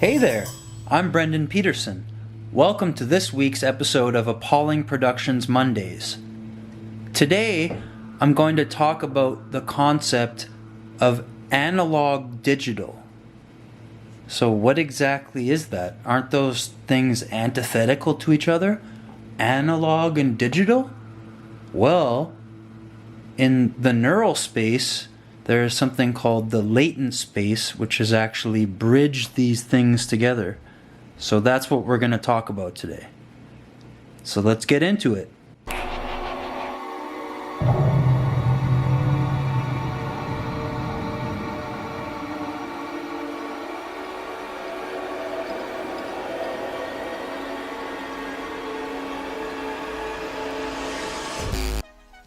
Hey there, I'm Brendan Petersen. Welcome to this week's episode of Appalling Productions Mondays. Today, I'm going to talk about the concept of analog digital. So what exactly is that? Aren't those things antithetical to each other? Analog and digital? Well, in the neural space, there is something called the latent space, which has actually bridged these things together. So that's what we're going to talk about today. So let's get into it.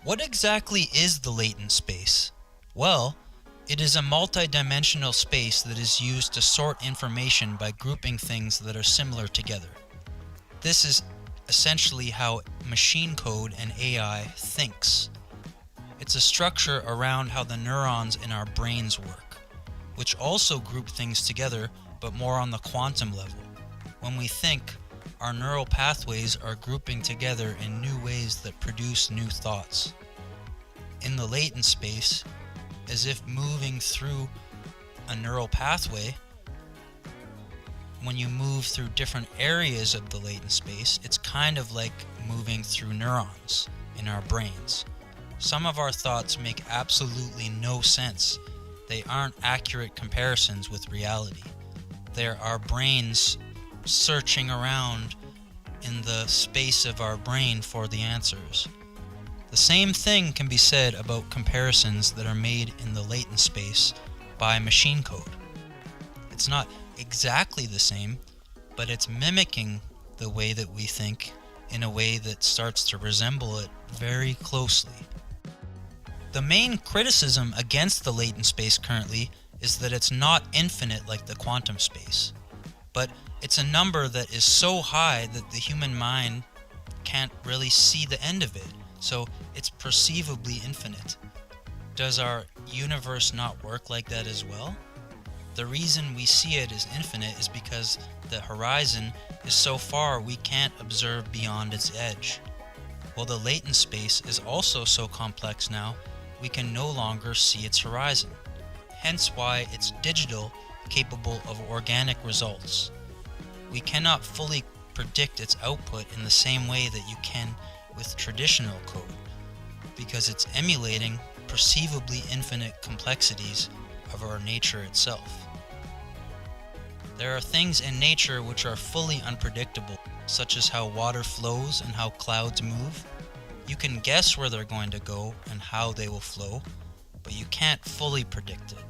What exactly is the latent space? Well, it is a multi-dimensional space that is used to sort information by grouping things that are similar together. This is essentially how machine code and AI thinks. It's a structure around how the neurons in our brains work, which also group things together, but more on the quantum level. When we think, our neural pathways are grouping together in new ways that produce new thoughts. In the latent space, as if moving through a neural pathway, when you move through different areas of the latent space, it's kind of like moving through neurons in our brains. Some of our thoughts make absolutely no sense. They aren't accurate comparisons with reality. They're our brains searching around in the space of our brain for the answers. The same thing can be said about comparisons that are made in the latent space by machine code. It's not exactly the same, but it's mimicking the way that we think in a way that starts to resemble it very closely. The main criticism against the latent space currently is that it's not infinite like the quantum space, but it's a number that is so high that the human mind can't really see the end of it, so it's perceivably infinite. Does our universe not work like that as well? The reason we see it as infinite is because the horizon is so far we can't observe beyond its edge. Well, the latent space is also so complex now, we can no longer see its horizon. Hence why it's digital, capable of organic results. We cannot fully predict its output in the same way that you can with traditional code, because it's emulating perceivably infinite complexities of our nature itself. There are things in nature which are fully unpredictable, such as how water flows and how clouds move. You can guess where they're going to go and how they will flow, but you can't fully predict it.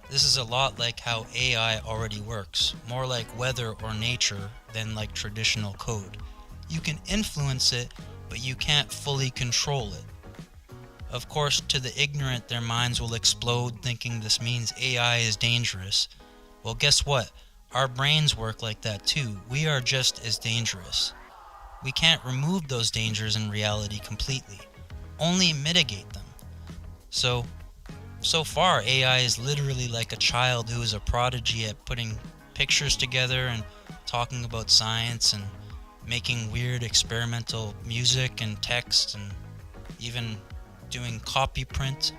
This is a lot like how AI already works, more like weather or nature than like traditional code. You can influence it, but you can't fully control it. Of course, to the ignorant, their minds will explode thinking this means AI is dangerous. Well, guess what? Our brains work like that too. We are just as dangerous. We can't remove those dangers in reality completely, only mitigate them. So far, AI is literally like a child who is a prodigy at putting pictures together and talking about science and making weird experimental music and text and even doing copy print.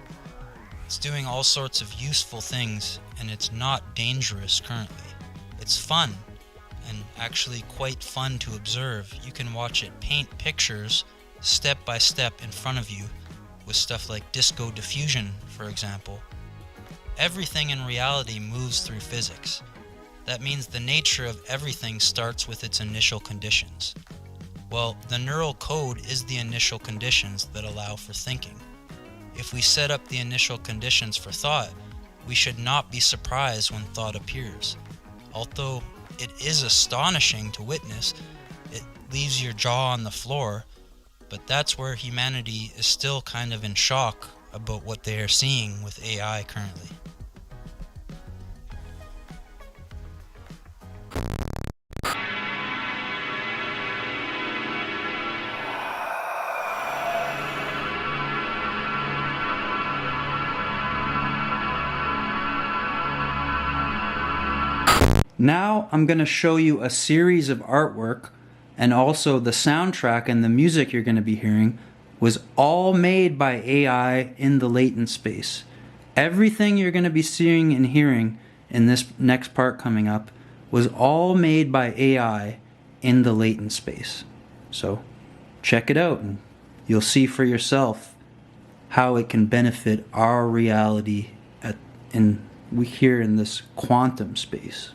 It's doing all sorts of useful things, and it's not dangerous currently. It's fun, and actually quite fun to observe. You can watch it paint pictures step by step in front of you with stuff like disco diffusion, for example. Everything in reality moves through physics. That means the nature of everything starts with its initial conditions. Well, the neural code is the initial conditions that allow for thinking. If we set up the initial conditions for thought, we should not be surprised when thought appears. Although it is astonishing to witness, it leaves your jaw on the floor, but that's where humanity is still kind of in shock about what they are seeing with AI currently. Now I'm going to show you a series of artwork, and also the soundtrack and the music you're going to be hearing was all made by AI in the latent space. Everything you're going to be seeing and hearing in this next part coming up was all made by AI in the latent space. So check it out and you'll see for yourself how it can benefit our reality here in this quantum space.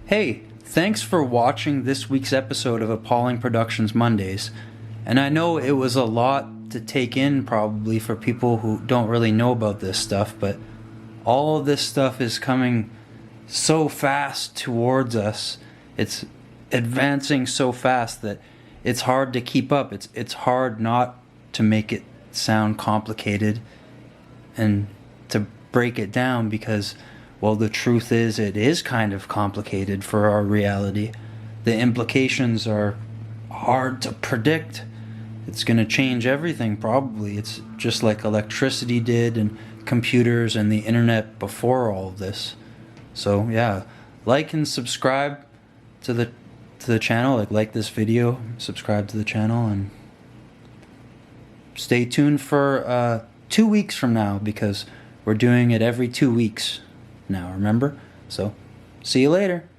Hey, thanks for watching this week's episode of Appalling Productions Mondays. And I know it was a lot to take in probably for people who don't really know about this stuff, but all of this stuff is coming so fast towards us. It's advancing so fast that it's hard to keep up. It's hard not to make it sound complicated and to break it down because, well, the truth is it is kind of complicated for our reality. The implications are hard to predict. It's going to change everything probably. It's just like electricity did and computers and the internet before all of this. So yeah, like and subscribe to the channel. Like this video, subscribe to the channel, and stay tuned for 2 weeks from now because we're doing it every 2 weeks now, remember? So see you later.